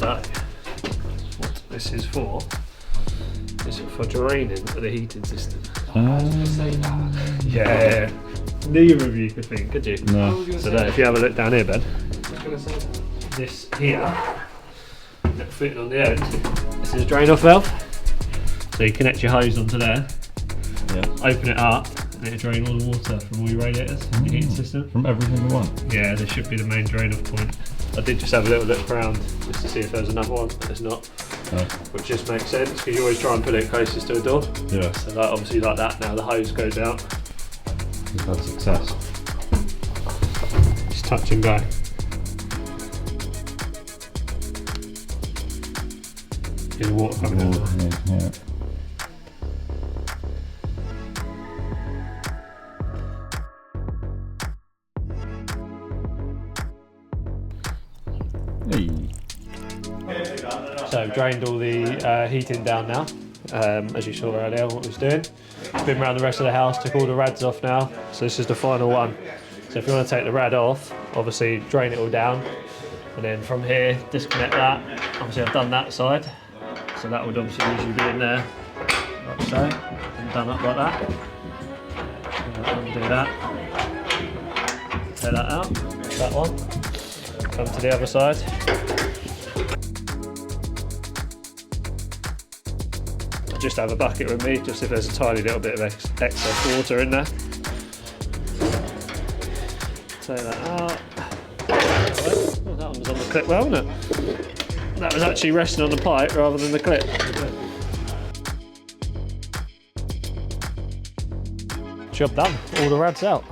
So, what this is for draining the heating system. Yeah. Neither of you could think, could you? No. So then if you have a look down here, Ben, this here, fitting on the end, this is a drain off valve. So you connect your hose onto there, open it up, and it'll drain all the water from all your radiators in your heating system. From every single one? Yeah, this should be the main drain off point. I did just have a little look around just to see if there was another one, but there's not. No. Which just makes sense because you always try and put it closest to a door. Yeah. So like, obviously like that now the hose goes out. We've had success. Just touch and go. Get the water coming in. Yeah. Hey. So we've drained all the heating down now, as you saw earlier what we was doing. Been around the rest of the house, took all the rads off now, so this is the final one. So if you want to take the rad off, obviously drain it all down, and then from here disconnect that. Obviously I've done that side, so that would obviously usually be in there, like so, and done up like that. Undo that, take that out, that one, come to the other side. Just have a bucket with me, just if there's a tiny little bit of excess water in there. Take that out. Oh, that one was on the clip well, wasn't it? That was actually resting on the pipe rather than the clip. Job done, all the rads out.